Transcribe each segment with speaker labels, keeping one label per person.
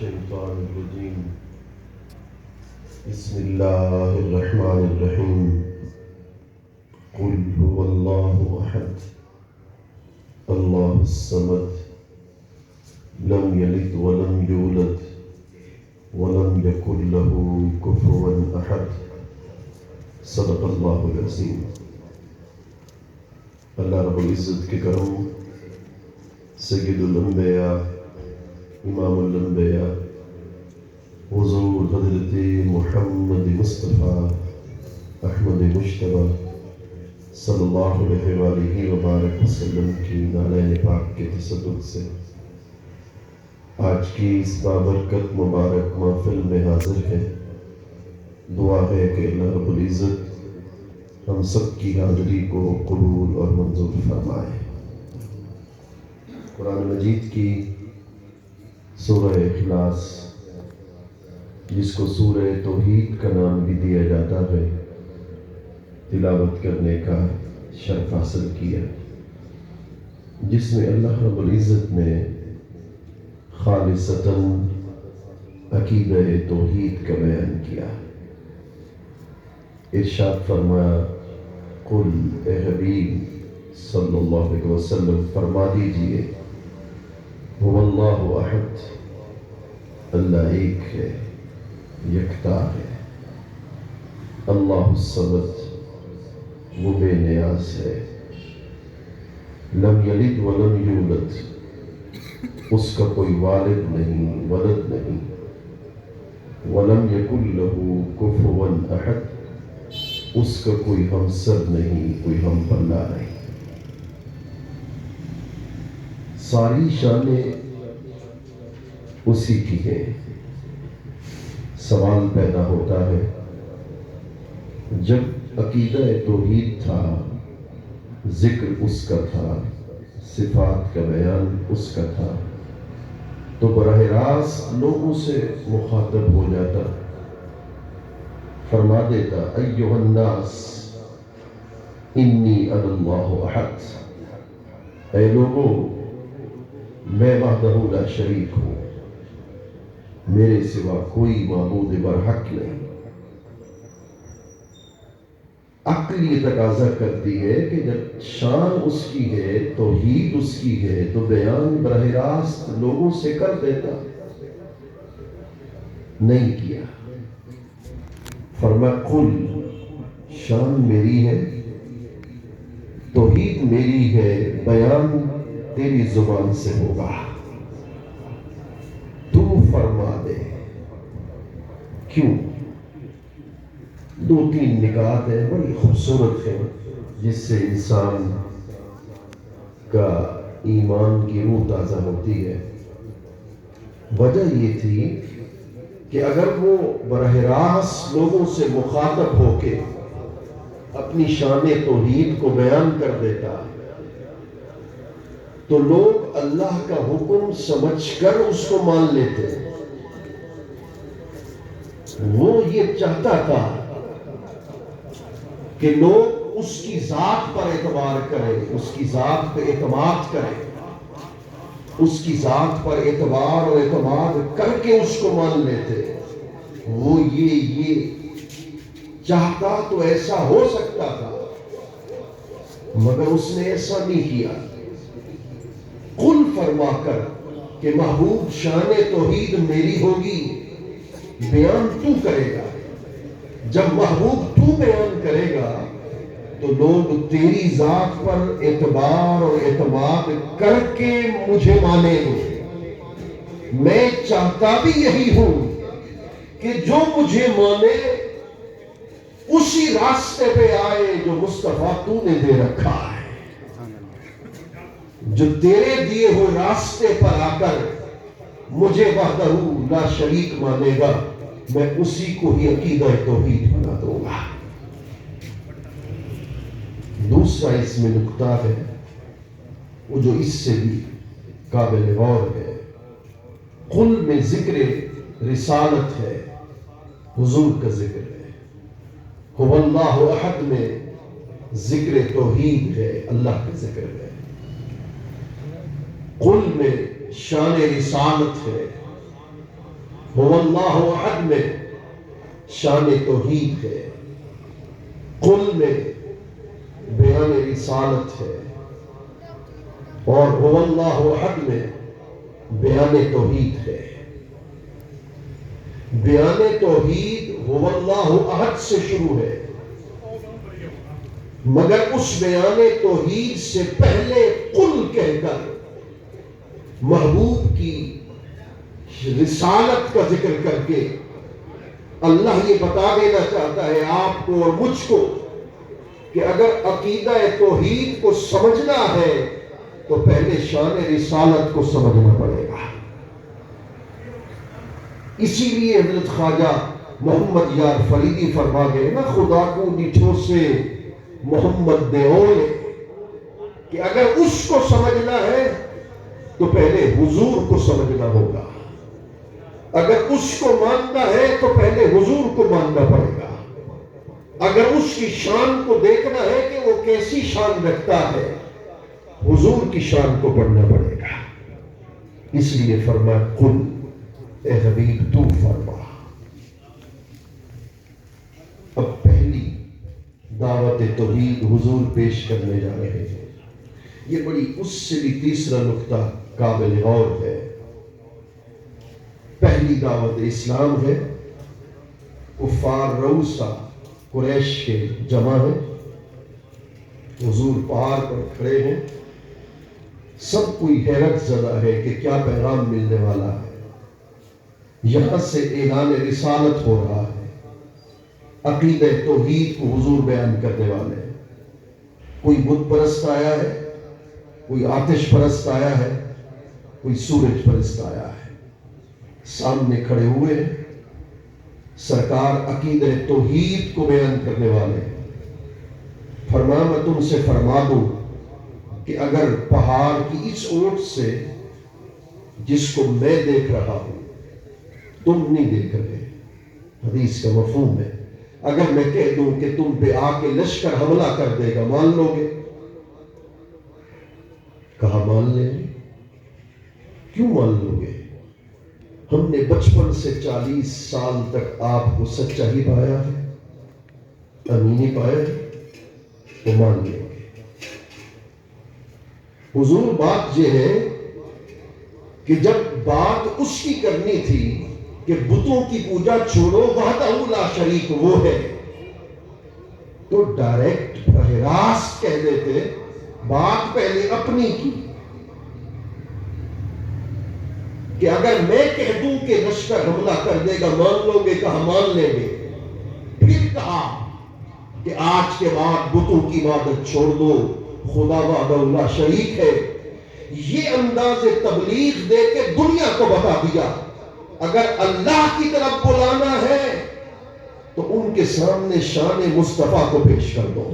Speaker 1: الشيطان الرجيم بسم الله الرحمن الرحيم قل هو الله أحد الله الصمد لم يلد ولم يولد ولم يكن له كفوا أحد صدق الله العظيم۔ اللہ رب العزت کے کرم، سید الانبیاء، امام الانبیاء حضور حضرت محمد مصطفیٰ احمد مجتبیٰ صلی اللہ علیہ وآلہ وبارک وسلم کی نالین پاک کے تصدق سے آج کی اس بابرکت مبارک محفل میں حاضر ہے۔ دعا ہے کہ اللہ رب العزت ہم سب کی حاضری کو قبول اور منظور فرمائے۔ قرآن مجید کی سورہ اخلاص، جس کو سورہ توحید کا نام بھی دیا جاتا ہے، تلاوت کرنے کا شرف حاصل کیا، جس میں اللہ رب العزت نے خالصتاً عقیدہ توحید کا بیان کیا۔ ارشاد فرمایا، قل اے حبیب صلی اللہ علیہ وسلم فرما دیجئے، هو اللہ احد، اللہ ایک ہے، یکتا ہے۔ اللہ الصمد، وہ بے نیاز ہے۔ لم یلد ولم یولد، اس کا کوئی والد نہیں، ولد نہیں۔ ولم یکن لہ کفوا احد، اس کا کوئی ہمسر نہیں، کوئی ہم پلہ نہیں۔ ساری شانیں اسی کی ہیں۔ سوال پیدا ہوتا ہے، جب عقیدہ توحید تھا، ذکر اس کا تھا، صفات کا بیان اس کا تھا، تو براہ راست لوگوں سے مخاطب ہو جاتا، فرما دیتا، ایھا الناس انی انا اللہ احد، اے لوگوں میں وحدہ لا شریک ہوں، میرے سوا کوئی معبود برحق نہیں۔ عقل یہ تقاضا کرتی ہے کہ جب شان اس کی ہے، توحید اس کی ہے، تو بیان براہ راست لوگوں سے کر دیتا، نہیں کیا۔ فرمایا، قل، شان میری ہے، توحید میری ہے، بیان تیری زبان سے ہوگا، تو فرما دے۔ کیوں؟ دو تین نکات ہیں، بڑی خوبصورت ہیں، جس سے انسان کا ایمان کی روح تازہ ہوتی ہے۔ وجہ یہ تھی کہ اگر وہ براہ راست لوگوں سے مخاطب ہو کے اپنی شان توحید کو بیان کر دیتا، تو لوگ اللہ کا حکم سمجھ کر اس کو مان لیتے۔ وہ یہ چاہتا تھا کہ لوگ اس کی ذات پر اعتبار کریں، اس کی ذات پر اعتماد کریں، اس کی ذات پر اعتبار اور اعتماد کر کے اس کو مان لیتے۔ وہ یہ چاہتا تو ایسا ہو سکتا تھا، مگر اس نے ایسا نہیں کیا۔ قل فرما کر کہ محبوب شان توحید میری ہوگی، بیان تو کرے گا۔ جب محبوب تو بیان کرے گا تو لوگ تیری ذات پر اعتبار اور اعتماد کر کے مجھے مانیں گے۔ میں چاہتا بھی یہی ہوں کہ جو مجھے مانے اسی راستے پہ آئے جو مصطفیٰ تو نے دے رکھا ہے۔ جو تیرے دیے ہوئے راستے پر آ کر مجھے وحدہ لا شریک مانے گا، میں اسی کو ہی عقیدہ توحید بنا دوں گا۔ دوسرا اس میں نکتہ ہے، وہ جو اس سے بھی قابل غور ہے۔ قل میں ذکر رسالت ہے، حضور کا ذکر ہے۔ هو اللہ احد میں ذکر توحید ہے، اللہ کا ذکر ہے۔ قل میں شان رسالت ہے، هو اللہ احد میں شان توحید ہے، قل میں بیان رسالت ہے، اور هو اللہ احد میں بیان توحید ہے۔ بیان توحید هو اللہ احد سے شروع ہے، مگر اس بیان توحید سے پہلے قل کہہ کر محبوب کی رسالت کا ذکر کر کے اللہ یہ بتا دینا چاہتا ہے آپ کو اور مجھ کو کہ اگر عقیدہ توحید کو سمجھنا ہے تو پہلے شان رسالت کو سمجھنا پڑے گا۔ اسی لیے حضرت خواجہ محمد یار فریدی فرما گئے نا، خدا کو ڈٹھو سے محمد دے اولے، کہ اگر اس کو سمجھنا ہے تو پہلے حضور کو سمجھنا ہوگا، اگر اس کو ماننا ہے تو پہلے حضور کو ماننا پڑے گا، اگر اس کی شان کو دیکھنا ہے کہ وہ کیسی شان رکھتا ہے حضور کی شان کو پڑھنا پڑے گا۔ اس لیے فرمایا قل، اے حبیب تو فرما۔ اب پہلی دعوت توحید حضور پیش کرنے جا رہے ہیں، یہ بڑی اس سے بھی تیسرا نقطہ قابل غور ہے۔ پہلی دعوت اسلام ہے، کفار روسا قریش کے جمع ہے، حضور پہاڑ پر کھڑے ہیں، سب کوئی حیرت زدہ ہے کہ کیا پیغام ملنے والا ہے۔ یہاں سے اعلان رسالت ہو رہا ہے، عقیدہ توحید کو حضور بیان کرنے والے ہیں۔ کوئی بت پرست آیا ہے، کوئی آتش پرست آیا ہے، کوئی سورج پرست آیا ہے، سامنے کھڑے ہوئے ہیں، سرکار عقیدہ توحید کو بیان کرنے والے ہیں۔ فرمایا میں تم سے فرما دوں کہ اگر پہاڑ کی اس اوٹ سے جس کو میں دیکھ رہا ہوں تم نہیں دیکھ رہے، حدیث کا مفہوم ہے، اگر میں کہہ دوں کہ تم پہ آ کے لشکر حملہ کر دے گا مان لو گے؟ کہا مان لیں گے۔ کیوں مان لو گے؟ ہم نے بچپن سے 40 سال تک آپ کو سچا ہی پایا ہے، امینی پایا ہے، تو مان لیں گے۔ حضور بات یہ ہے کہ جب بات اس کی کرنی تھی کہ بتوں کی پوجا چھوڑو، وحدہ لا شریک وہ ہے، تو ڈائریکٹ براہ راست کہہ دیتے، بات پہلے اپنی کی کہ اگر میں کہہ دوں کہ لشکر حملہ کر دے گا مان لو گے؟ کہا مان لیں گے۔ پھر کہا کہ آج کے بعد بتوں کی عبادت چھوڑ دو، خدا وحدہ لا شریک ہے۔ یہ انداز تبلیغ دے کے دنیا کو بتا دیا اگر اللہ کی طرف بلانا ہے تو ان کے سامنے شان مصطفیٰ کو پیش کر دو۔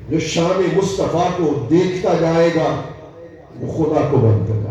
Speaker 1: جو شان مصطفیٰ کو دیکھتا جائے گا وہ خدا کو بنتا جائے گا۔